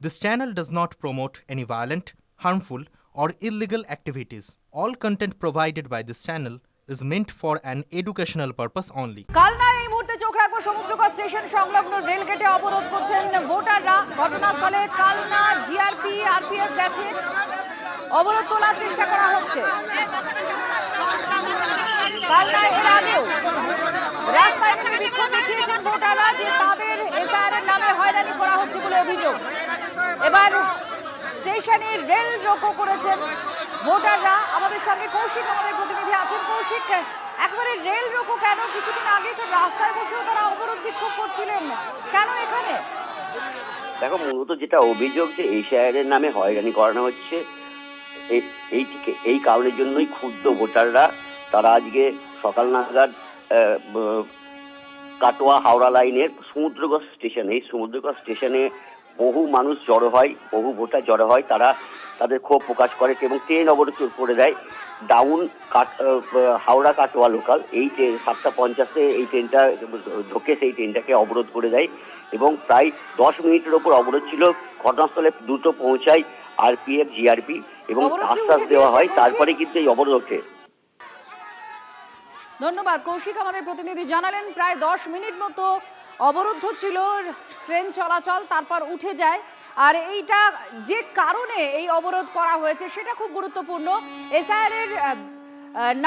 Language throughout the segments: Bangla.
This channel does not promote any violent, harmful, or illegal activities. All content provided by this channel is meant for an educational purpose only. কালনায় এই মুহূর্তে চোখ রাখবো সমুদ্রকর স্টেশন সংলগ্ন রেলগেটে অবরোধ করছেন ভোটাররা। ঘটনাস্থলে কালনা জিআরপি আরপিএফ গেছে, অবরোধ তোলার চেষ্টা করা হচ্ছে। কালনায় এর আগেও রাস্তায় নেমে বিক্ষোভ দেখিয়েছেন ভোটাররা যে তাদের এসআইআর এর নামে হয়রানি করা হচ্ছে বলে অভিযোগ। এবার স্টেশনে রেল রোকো করেছেন ভোটাররা। আমাদের সঙ্গে কৌশিক আমাদের প্রতিনিধি আছেন। কৌশিক, একবারে রেল রোকো কেন? কিছুদিন আগে তো রাস্তায় বসেও তারা অবরোধ বিক্ষোভ করছিলেন, কেন এখানে? দেখো, মূলত যেটা অভিযোগ যে এসআইআর এর নামে হয়রানি করানো হচ্ছে, এই কারণের জন্যই ক্ষুব্ধ ভোটাররা। তারা আজকে সকাল নাগাদ কাটোয়া হাওড়া লাইনের সমুদ্রগড় স্টেশন, এই সমুদ্রগড় স্টেশনে বহু মানুষ জড়ো হয়, বহু ভোটার জড়ো হয়। তারা তাদের ক্ষোভ প্রকাশ করে এবং ট্রেন অবরোধ করে দেয়। ডাউন হাওড়া কাটোয়া লোকাল এই ট্রেন 7:50 এই ট্রেনটা ঢোকে, সেই ট্রেনটাকে অবরোধ করে দেয় এবং প্রায় 10 মিনিটের ওপর অবরোধ ছিল। ঘটনাস্থলে দ্রুত পৌঁছায় আরপিএফ, জিআরপি এবং আশ্বাস দেওয়া হয়, তারপরে কিন্তু এই অবরোধ ওঠে। ধন্যবাদ কৌশিক, আমাদের প্রতিনিধি জানালেন প্রায় 10 মিনিট মতো অবরুদ্ধ ছিল ট্রেন চলাচল, তারপর উঠে যায়। আর এইটা যে কারণে এই অবরোধ করা হয়েছে সেটা খুব গুরুত্বপূর্ণ। এসআইআর এর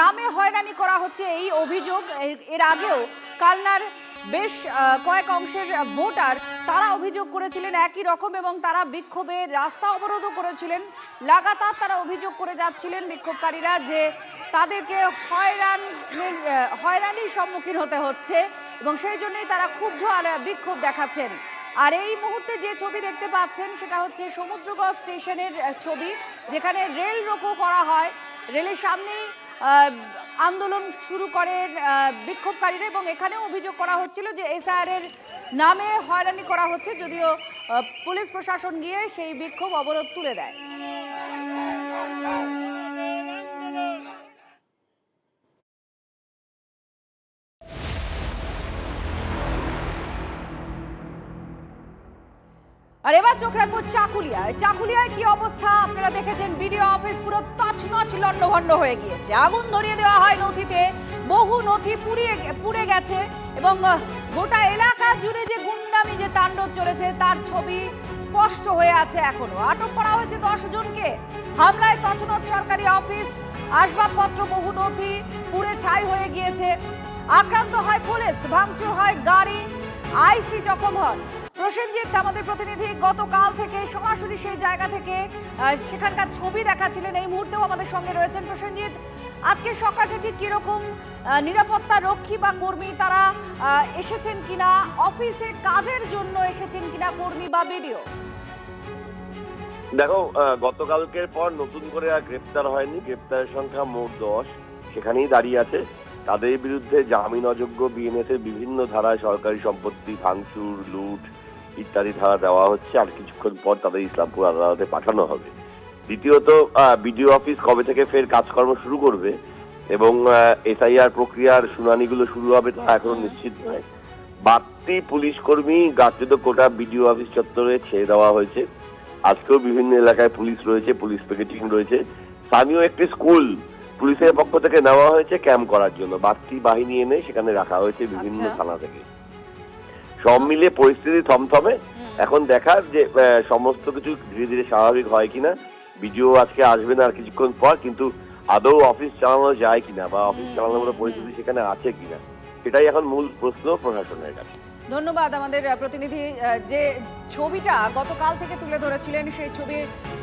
নামে হয়রানি করা হচ্ছে এই অভিযোগ। এর আগেও কালনার বেশ কয়েক অংশের ভোটার তারা অভিযোগ করেছিলেন একই রকম এবং তারা বিক্ষোভে রাস্তা অবরোধও করেছিলেন। লাগাতার তারা অভিযোগ করে যাচ্ছিলেন বিক্ষোভকারীরা যে তাদেরকে হয়রানির সম্মুখীন হতে হচ্ছে এবং সেই জন্যই তারা ক্ষুব্ধ আর বিক্ষোভ দেখাচ্ছেন। আর এই মুহূর্তে যে ছবি দেখতে পাচ্ছেন সেটা হচ্ছে সমুদ্রগড় স্টেশনের ছবি, যেখানে রেল রোকো করা হয়। রেলের সামনেই আন্দোলন শুরু করেন বিক্ষোভকারীরা এবং এখানেও অভিযোগ করা হচ্ছিল যে এসআইআর এর নামে হয়রানি করা হচ্ছে, যদিও পুলিশ প্রশাসন গিয়ে সেই বিক্ষোভ অবরোধ তুলে দেয়। আর এবার চোখ রাখবো চাকুলিয়ায়। চাকুলিয়ায় কি অবস্থা আপনারা দেখেছেন, বিডিও অফিস পুরো তছনছ লণ্ডভণ্ড হয়ে গিয়েছে। আগুন ধরিয়ে দেওয়া হয় নথিতে, বহু নথি পুড়ে গেছে এবং গোটা এলাকা জুড়ে যে গুন্ডামি যে তাণ্ডব চলেছে তার ছবি স্পষ্ট হয়ে আছে এখনো। আটক করা হয়েছে 10 জনকে। হামলায় তছনছ সরকারি অফিস, আসবাবপত্র, বহু নথি পুড়ে ছাই হয়ে গিয়েছে। আক্রান্ত হয় পুলিশ, ভাঙচুর হয় গাড়ি, আইসি জখম হন। প্রসেনজিৎ আমাদের প্রতিনিধি গতকাল থেকে সরাসরি সেই জায়গা থেকে সেখানকার ছবি দেখাচ্ছিলেন, এই মুহূর্তেও আমাদের সঙ্গে রয়েছেন প্রসেনজিৎ। আজকে সকালটা ঠিক কিরকম, নিরাপত্তা রক্ষী বা কর্মী তারা এসেছেন কিনা, অফিসে কাজের জন্য এসেছেন কিনা কর্মী বা বিডিও? দেখো, গতকালকের পর নতুন করে আর গ্রেপ্তার হয়নি। গ্রেপ্তারের সংখ্যা মোট 10, সেখানেই দাঁড়িয়ে আছে। তাদের বিরুদ্ধে জামিন অযোগ্য বিএনএস এর বিভিন্ন ধারায় সরকারি সম্পত্তি ভাঙচুর, লুট ইত্যাদি ধারা দেওয়া হচ্ছে। আর কিছুক্ষণ পর তাদের ইসলামপুর আদালতে পাঠানো হবে। দ্বিতীয়ত, বিডিও অফিস কবে থেকে ফের কাজকর্ম শুরু করবে এবং এসআইআর প্রক্রিয়ার শুনানিগুলো শুরু হবে তা এখনো নিশ্চিত নয়। বাড়তি পুলিশ কর্মী গাত্রিত কোটা বিডিও অফিস চত্বরে ছেড়ে দেওয়া হয়েছে। আজকেও বিভিন্ন এলাকায় পুলিশ রয়েছে, পুলিশ পিকেটিং রয়েছে। স্থানীয় একটি স্কুল পুলিশের পক্ষ থেকে নেওয়া হয়েছে ক্যাম্প করার জন্য। বাড়তি বাহিনী এনে সেখানে রাখা হয়েছে বিভিন্ন থানা থেকে। সব মিলিয়ে পরিস্থিতি থমথমে। এখন দেখার যে সমস্ত কিছু ধীরে ধীরে স্বাভাবিক হয় কিনা। বিডিও আজকে আসবে না আর কিছুক্ষণ পর, কিন্তু আদৌ অফিস চালানো যায় কিনা বা অফিস চালানোর মতো পরিস্থিতি সেখানে আছে কিনা, সেটাই এখন মূল প্রশ্ন প্রশাসনের কাছে। ধন্যবাদ আমাদের প্রতিনিধি। যে ছবিটা গতকাল থেকে তুলে ধরেছিলেন সেই ছবি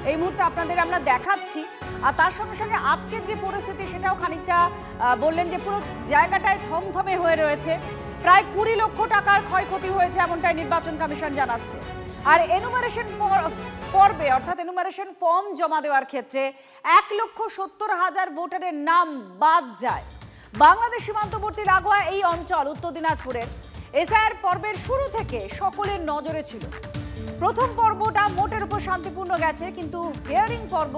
এই মুহূর্তে আপনাদের আমরা দেখাচ্ছি। আর তার সঙ্গে সঙ্গে আজকের যে পরিস্থিতি সেটাও খানিকটা বললেন যে পুরো জায়গাটায় থমথমে হয়ে রয়েছে। প্রায় 20 লক্ষ টাকার ক্ষয়ক্ষতি হয়েছে এমনটাই নির্বাচন কমিশন জানাচ্ছে। আর এনুমারেশন পর্বে অর্থাৎ এনুমারেশন ফর্ম জমা দেওয়ার ক্ষেত্রে 1,70,000 ভোটারের নাম বাদ যায়। বাংলাদেশ সীমান্তবর্তী লাগোয়া এই অঞ্চল উত্তর দিনাজপুরের এসআইআর পর্বের শুরু থেকে সকলের নজরে ছিল। প্রথম পর্বটা মোটের উপর শান্তিপূর্ণ গেছে, কিন্তু হিয়ারিং পর্ব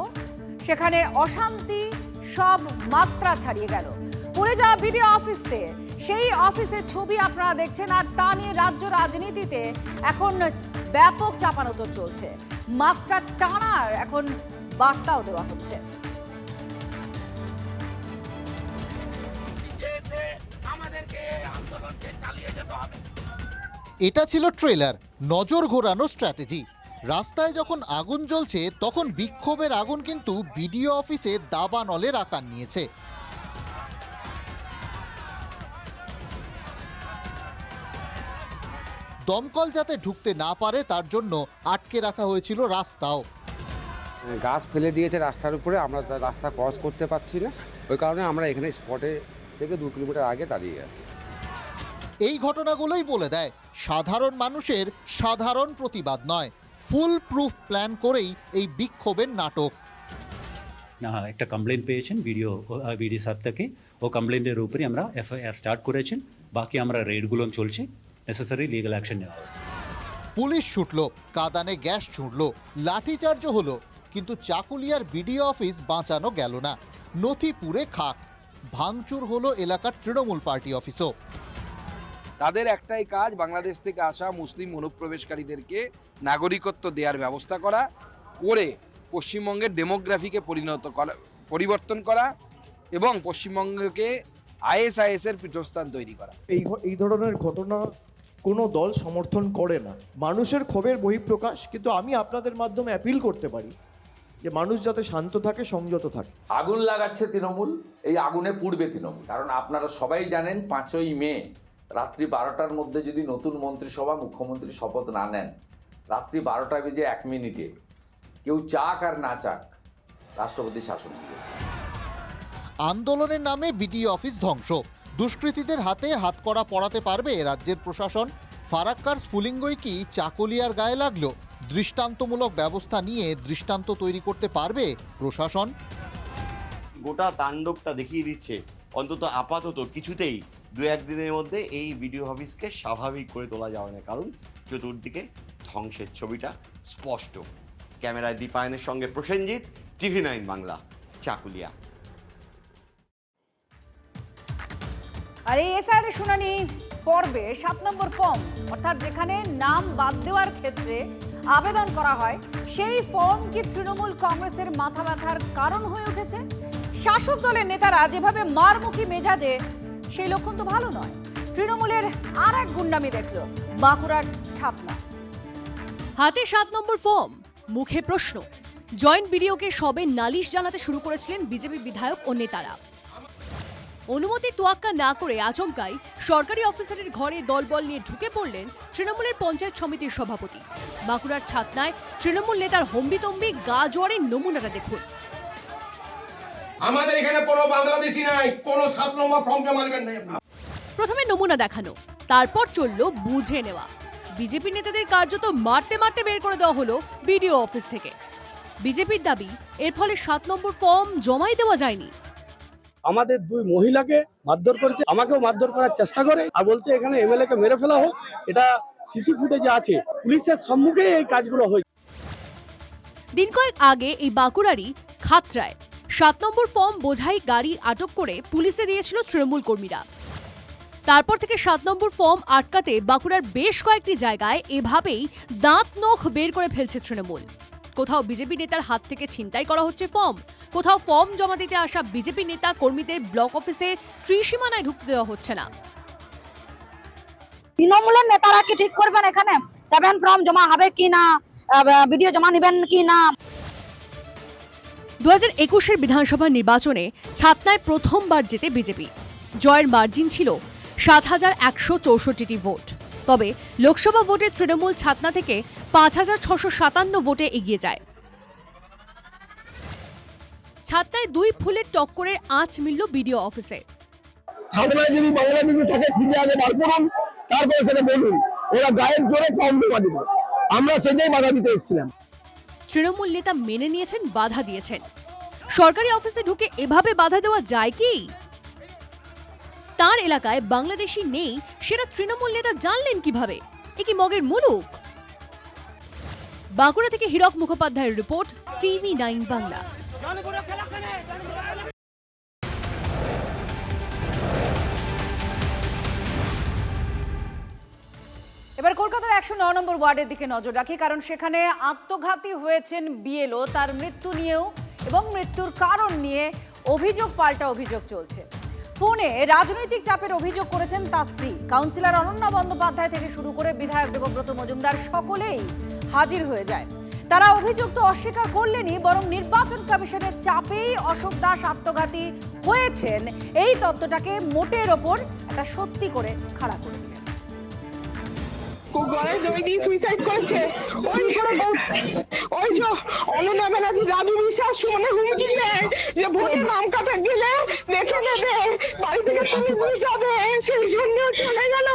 সেখানে অশান্তি সব মাত্রা ছাড়িয়ে গেল। পুড়ে যাওয়া বিডিও অফিসে, সেই অফিসের ছবি আপনারা দেখছেন। আর তা নিয়ে রাজ্য রাজনীতিতে এখন ব্যাপক চাপানোতর চলছে, মাত্রা টানার এখন বার্তাও দেওয়া হচ্ছে। এটা ছিল ট্রেলার, নজর ঘোরানো স্ট্র্যাটেজি। রাস্তায় যখন আগুন জ্বলছে তখন বিক্ষোভের আগুন কিন্তু বিডিও অফিসে দাবানলের আকার নিয়েছে। দমকল যাতে ঢুকতে না পারে তার জন্য আটকে রাখা হয়েছিল রাস্তাও। গাছ ফেলে দিয়েছে রাস্তার উপরে, আমরা রাস্তা ক্রস করতে পারছি না, ওই কারণে আমরা এখানে স্পটে থেকে 2 কিলোমিটার আগে দাঁড়িয়ে আছি। এই ঘটনাগুলোই বলে দেয় সাধারণ মানুষের সাধারণ প্রতিবাদ নয়, ফুল প্রুফ প্ল্যান করেই এই বিক্ষোভের নাটক। না একটা কমপ্লেন পেয়েছেন বিডি সাহেব থেকে, ও কমপ্লেনের উপরই আমরা এফআইআর স্টার্ট করেছেন, বাকি আমরা রেডগুলো চলছে, নেসেসারি লিগ্যাল অ্যাকশন নেওয়া হবে। পুলিশ ছুটল, কাঁদানে গ্যাস ছুঁড়ল, লাঠিচার্জও হলো, কিন্তু চাকুলিয়ার বিডিও অফিস বাঁচানো গেল না। নথি পুড়ে খাক, ভাঙচুর হলো এলাকার তৃণমূল পার্টি অফিসও। তাদের একটাই কাজ, বাংলাদেশ থেকে আসা মুসলিম অনুপ্রবেশকারীদেরকে নাগরিকত্ব দেওয়ার ব্যবস্থা করা, করে পশ্চিমবঙ্গের ডেমোগ্রাফিকে পরিবর্তন করা এবং পশ্চিমবঙ্গকে আইএসআইএসের পীঠস্থান তৈরি করা। এই ধরনের ঘটনা কোনো দল সমর্থন করে না, মানুষের ক্ষোভের বহিঃপ্রকাশ। কিন্তু আমি আপনাদের মাধ্যমে অ্যাপিল করতে পারি যে মানুষ যাতে শান্ত থাকে, সংযত থাকে। আগুন লাগাচ্ছে তৃণমূল, এই আগুনে পুড়বে তৃণমূল। কারণ আপনারা সবাই জানেন 5ই মে রাত্রি 12টার মধ্যে যদি নতুন মন্ত্রিসভা মুখ্যমন্ত্রী শপথ না নেন, রাত্রি 12টা বেজে 1 মিনিটে কেউ চাক আর না চাক রাষ্ট্রপতি শাসন দিবে। আন্দোলনের নামে বিডিও অফিস ধ্বংস, দুষ্কৃতীদের হাতে হাতকড়া পরাতে পারবে রাজ্যের প্রশাসন? ফারাক্কার স্ফুলিঙ্গই কি চাকুলিয়ার গায়ে লাগলো? দৃষ্টান্তমূলক ব্যবস্থা নিয়ে দৃষ্টান্ত তৈরি করতে পারবে প্রশাসন? গোটা তাণ্ডবটা দেখিয়ে দিচ্ছে, অন্তত আপাতত কিছুতেই 2-1 দিনের মধ্যে এই বিডিও অফিসকে স্বাভাবিক করে তোলা যাবে না, কারণ চতুর্দিকে ধ্বংসের ছবিটা স্পষ্ট। ক্যামেরায় দীপায়নের সঙ্গে প্রসেনজিৎ, TV9 বাংলা, চাকুলিয়া। আর এই এসআইআর শুনানি পর্বে 7 নম্বর ফর্ম, অর্থাৎ যেখানে নাম বাদ দেওয়ার ক্ষেত্রে আবেদন করা হয়, সেই ফর্ম কি তৃণমূল কংগ্রেসের মাথা ব্যথার কারণ হয়ে উঠেছে? শাসক দলের নেতারা যেভাবে মারমুখী মেজাজে, সেই লক্ষণ তো ভালো নয়। তৃণমূলের আর এক গুন্ডামি দেখল বাঁকুড়ার ছাতনা। হাতে 7 নম্বর ফর্ম, মুখে প্রশ্ন। জয়েন্ট বিডিওকে সবে নালিশ জানাতে শুরু করেছিলেন বিজেপি বিধায়ক ও নেতারা। অনুমতির তোয়াক্কা না করে আচমকাই সরকারি অফিসারের ঘরে দলবল নিয়ে ঢুকে পড়লেন তৃণমূলের পঞ্চায়েত সমিতির সভাপতি। বাঁকুড়ার ছাতনায় তৃণমূল নেতার হম্বিতম্বি গা জোয়ারের নমুনাটা দেখুন। আমাদের এখানে কোনো বাংলাদেশি নাই, কোনো 7 নম্বর ফর্ম জমা নেবেন না। প্রথমে নমুনা দেখানো, তারপর চলল বুঝে নেওয়া। বিজেপি নেতাদের কার্যত মারতে মারতে বের করে দেওয়া হলো বিডিও অফিস থেকে। বিজেপির দাবি, এর ফলে 7 নম্বর ফর্ম জমাই দেওয়া যায়নি। আমাদের 2 মহিলাকে মারধর করেছে, আমাকেও মারধর করার চেষ্টা করে, আর বলছে এখানে এমএলএ কে মেরে ফেলা হোক। এটা সিসি ফুটেজে আছে, পুলিশের সম্মুখে এই কাজগুলো হয়েছে। দিন কয়েক আগে এই বাঁকুড়ারই খাতড়ায় 7 নম্বর ফর্ম বোঝাই গাড়ি আটক করে পুলিশে দিয়েছিল তৃণমূল কর্মীরা। তারপর থেকে 7 নম্বর ফর্ম আটকাতে বাঁকুড়ার বেশ কয়েকটি জায়গায় এভাবেই দাঁত নখ বের করে ফেলছে তৃণমূল। কোথাও বিজেপি নেতার হাত থেকে ছিনতাই করা হচ্ছে ফর্ম, কোথাও ফর্ম জমা দিতে আসা বিজেপি নেতা কর্মীদের ব্লক অফিসে ত্রিসীমানায় ঢুকতে দেওয়া হচ্ছে না। তৃণমূলের নেতারা কি ঠিক করবেন এখানে 7 ফর্ম জমা হবে কি না, ভিডিও জমা নেবেন কি না? 2021-এর বিধানসভা নির্বাচনে ছাতনায় প্রথমবার জেতে বিজেপি। জয়ের মার্জিন ছিল 7,164টি ভোট। তবে লোকসভা ভোটে তৃণমূল ছাতনা থেকে 5,657 ভোটে এগিয়ে যায়। ছাতনায় 2 ফুলের টক্করের আঁচ মিলল বিডিও অফিসে। ছাতনায় যদি বাংলা বিজু থাকে খুঁজে আগে বার করুন, তারপরে সেটা বলুন, ওরা গায়ের জোরে ফর্ম জমা দিবে। আমরা সেটাই বাধা দিতে এসেছিলাম। তৃণমূল নেতা মেনে নিয়েছেন, বাধা দিয়েছেন। সরকারি অফিসে ঢুকে এভাবে বাধা দেওয়া যায় কি? তার এলাকায় বাংলাদেশি নেই সেটা তৃণমূল নেতা জানলেন কিভাবে? এ কি মগের মুলুক? বাঁকুড়া থেকে হীরক মুখোপাধ্যায়ের রিপোর্ট, TV9 বাংলা। এবার এবার কলকাতার 109 নম্বর ওয়ার্ডের দিকে নজর রাখি, কারণ সেখানে আত্মঘাতী হয়েছেন বিএলও। তার মৃত্যু নিয়েও এবং মৃত্যুর কারণ নিয়ে অভিযোগ পাল্টা অভিযোগ চলছে। ফোনে রাজনৈতিক চাপের অভিযোগ করেছেন তার স্ত্রী। কাউন্সিলর অনন্যা বন্দ্যোপাধ্যায় থেকে শুরু করে বিধায়ক দেবব্রত মজুমদার সকলেই হাজির হয়ে যায়। তারা অভিযোগ তো অস্বীকার করলেনই, বরং নির্বাচন কমিশনের চাপেই অশোক দাস আত্মঘাতী হয়েছেন এই তত্ত্বটাকে মোটের ওপর একটা সত্যি করে খাড়া করে দিলেন। গলায় দই দিয়ে সুইসাইড করেছে। ওই যে অনন্যা ব্যানার্জি রাজু বিশ্বাস শুনে হুমকি দেয় যে ভোটে নাম কাটা গেলে দেখে নেবে, বাড়ি থেকে তুমি ভুলে যাবে, সেই জন্য চলে গেল।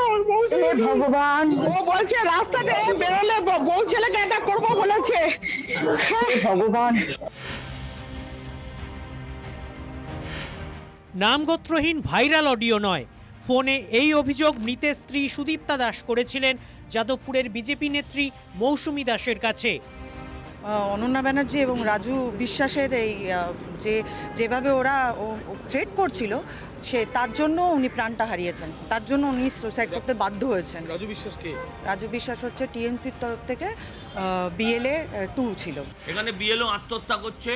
ভগবান, ও বলছে রাস্তাতে বেরোলে বউ ছেলেকে অ্যাটাক করবো বলেছে। ভগবান। নামগোত্রহীন ভাইরাল অডিও নয়, ফোনে এই অভিযোগ মৃতের স্ত্রী সুদীপ্তা দাস করেছিলেন যাদবপুরের বিজেপি নেত্রী মৌসুমী দাসের কাছে। অনন্যা ব্যানার্জি এবং রাজু বিশ্বাসের এই যেভাবে ওরা থ্রেট করছিল, তার জন্য উনি প্রাণটা হারিয়েছেন, তার জন্য উনি সুসাইড করতে বাধ্য হয়েছেন। রাজু বিশ্বাস কে? রাজু বিশ্বাস হচ্ছে টিএমসির তরফ থেকে বিএলএ 2 ছিল। এখানে বিএলও আত্মহত্যা করছে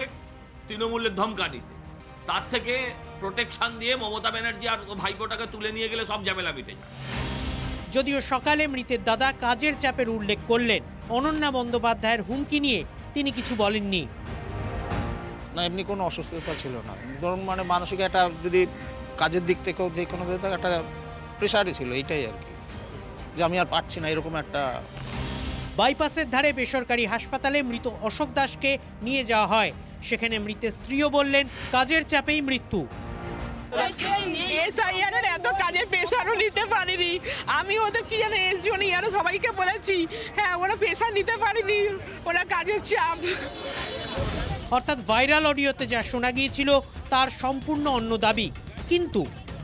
তৃণমূলের ধমকানিতে, তার থেকে প্রোটেকশন দিয়ে মমতা ব্যানার্জি আর ভাইপোটাকে তুলে নিয়ে গেলে সব ঝামেলা মিটে যায়। যদিও সকালে মৃতের দাদা কাজের চাপের উল্লেখ করলেন, অনন্যা বন্দ্যোপাধ্যায়ের হুমকি নিয়ে তিনি কিছু বলেননি। না, এমনি কোনো অসুস্থতা ছিল না। ধরুন মানে মানসিক একটা, যদি কাজের দিক থেকেও যে কোনো একটা প্রেশারই ছিল, এইটাই আর কি, যে আমি আর পারছি না, এরকম একটা। বাইপাসের ধারে বেসরকারি হাসপাতালে মৃত অশোক দাসকে নিয়ে যাওয়া হয়। সেখানে মৃতের স্ত্রীও বললেন কাজের চাপেই মৃত্যু। এসআইআর এত কাজের প্রেশারও নিতে পারিনি আমি। ওদের কি জানে এসডিও নিয়ে আরো সবাইকে বলেছি, হ্যাঁ ওরা প্রেশার নিতে পারিনি, ওরা কাজের চাপ। অর্থাৎ ভাইরাল অডিওতে যা শোনা গিয়েছিল তার সম্পূর্ণ অন্য দাবি। কিন্তু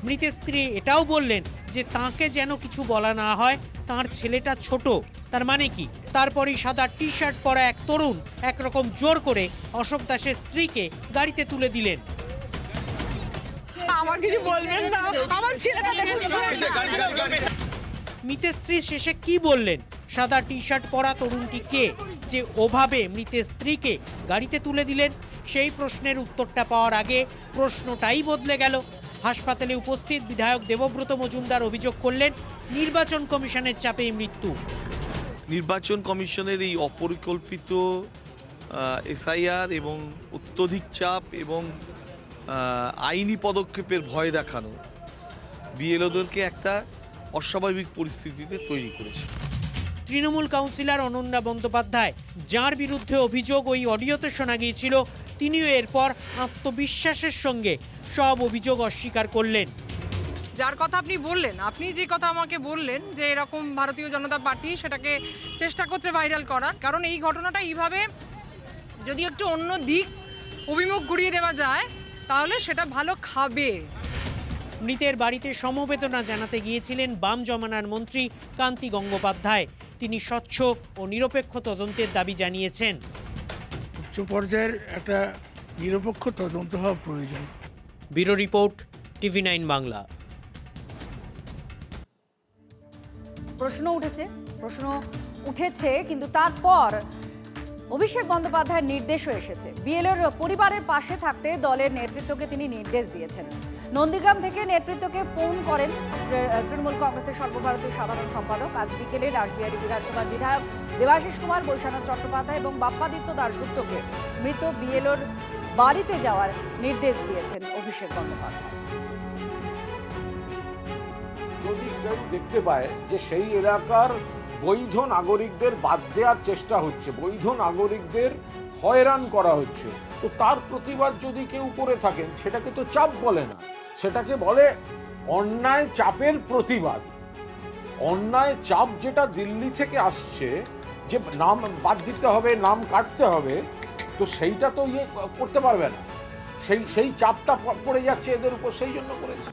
মৃতের স্ত্রী এটাও বললেন যে তাকে যেন কিছু বলা না হয়, তার ছেলেটা ছোট। তার মানে কি? তারপরই সাদা টি শার্ট পরা এক তরুণ একরকম জোর করে অশোক দাসের স্ত্রীকে গাড়িতে তুলে দিলেন। আমার কিছু বলবেন না, আমার ছেলেটা দেখুন। মৃতের স্ত্রী শেষে কি বললেন? সাদা টি শার্ট পরা তরুণটি কে যে ওভাবে মৃতের স্ত্রীকে গাড়িতে তুলে দিলেন? সেই প্রশ্নের উত্তরটা পাওয়ার আগে প্রশ্নটাই বদলে গেল। হাসপাতালে উপস্থিত বিধায়ক দেবব্রত মজুমদার অভিযোগ করলেন নির্বাচন কমিশনের চাপেই মৃত্যু। নির্বাচন কমিশনের এই অপরিকল্পিত এসআইআর এবং অত্যধিক চাপ এবং আইনি পদক্ষেপের ভয় দেখানো বিএলওদেরকে একটা অস্বাভাবিক পরিস্থিতিতে তৈরি করেছে। তৃণমূল কাউন্সিলর অনন্যা বন্দ্যোপাধ্যায়, যার বিরুদ্ধে অভিযোগ ওই অডিওতে শোনা গিয়েছিল, তিনিও এরপর আত্মবিশ্বাসের সঙ্গে সব অভিযোগ অস্বীকার করলেন। যার কথা আপনি বললেন, আপনি যে কথা আমাকে বললেন যে এরকম ভারতীয় জনতা পার্টি সেটাকে চেষ্টা করছে ভাইরাল করার, কারণ এই ঘটনাটা এইভাবে যদি একটু অন্য দিক অভিমুখ ঘুরিয়ে দেওয়া যায় তাহলে সেটা ভালো খাবে। মৃতের বাড়িতে সমবেদনা জানাতে গিয়েছিলেন বাম জমানার মন্ত্রী কান্তি গঙ্গোপাধ্যায়। তিনি স্বচ্ছ ও নিরপেক্ষ তদন্তের দাবি জানিয়েছেন। উচ্চ পর্যায়ের একটা নিরপেক্ষ তদন্ত হওয়া প্রয়োজন। Bureau report, TV9 Bangla. প্রশ্ন উঠেছে কিন্তু তারপর অভিষেক বন্দ্যোপাধ্যায়ের নির্দেশও এসেছে। বিএলওর পরিবারের পাশে থাকতে দলের নেতৃত্বকে তিনি নির্দেশ দিয়েছেন। নন্দীগ্রাম থেকে নেতৃত্বকে ফোন করেন তৃণমূল কংগ্রেসের সর্বভারতীয় সাধারণ সম্পাদক। আজ বিকেলে রাসবিহারী বিধানসভার বিধায়ক দেবাশিস কুমার, বৈশানাথ চট্টোপাধ্যায় এবং বাপ্পাদিত্য দাশগুপ্তকে মৃত বিএলওর বাড়িতে যাওয়ার নির্দেশ দিয়েছেন অভিষেক বন্দ্যোপাধ্যায়। যদি কেউ দেখতে পায় যে সেই এলাকার বৈধ নাগরিকদের বাদ দেওয়ার চেষ্টা হচ্ছে, বৈধ নাগরিকদের হয়রান করা হচ্ছে, তো তার প্রতিবাদ যদি কেউ করে থাকেন সেটাকে তো চাপ বলে না, সেটাকে বলে অন্যায় চাপের প্রতিবাদ। অন্যায় চাপ যেটা দিল্লি থেকে আসছে যে নাম বাদ দিতে হবে, নাম কাটতে হবে, তো সেইটা তো করতে পারবে না। সেই চাপটা পড়ে যাচ্ছে এদের উপর, সেই জন্য করেছে।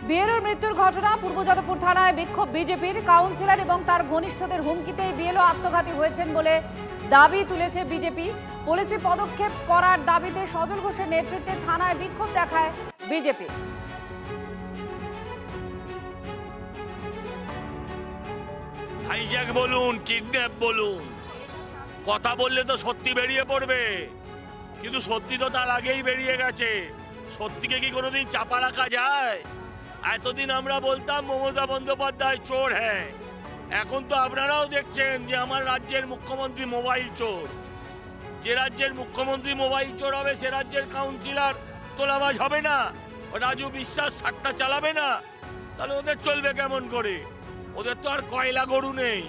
বিএলওর মৃত্যুর ঘটনা পূর্ব যাদবপুর থানায় বিক্ষোভ বিজেপির। কাউন্সিলর এবং তার ঘনিষ্ঠদের হুমকিতেই বিএলও আত্মঘাতী হয়েছেন বলে দাবি তুলেছে বিজেপি। পুলিশি পদক্ষেপ করার দাবিতে সজল ঘোষের নেতৃত্বে থানায় বিক্ষোভ দেখায় বিজেপি। হাইজ্যাক বলুন, কিডন্যাপ বলুন, কথা বললে তো সত্যি বেরিয়ে পড়বে, কিন্তু সত্যি তো তার আগেই বেরিয়ে গেছে। সত্যিকে কি কোনোদিন চাপা রাখা যায়? এতদিন আমরা বলতাম মমতা বন্দ্যোপাধ্যায় চোর, হ্যাঁ, এখন তো আপনারাও দেখছেন যে আমার রাজ্যের মুখ্যমন্ত্রী মোবাইল চোর। যে রাজ্যের মুখ্যমন্ত্রী মোবাইল চোর হবে সে রাজ্যের কাউন্সিলর তোলাবাজ হবে না, রাজু বিশ্বাস সাট্টা চালাবে না, তাহলে ওদের চলবে কেমন করে? ওদের তো আর কয়লা গরু নেই।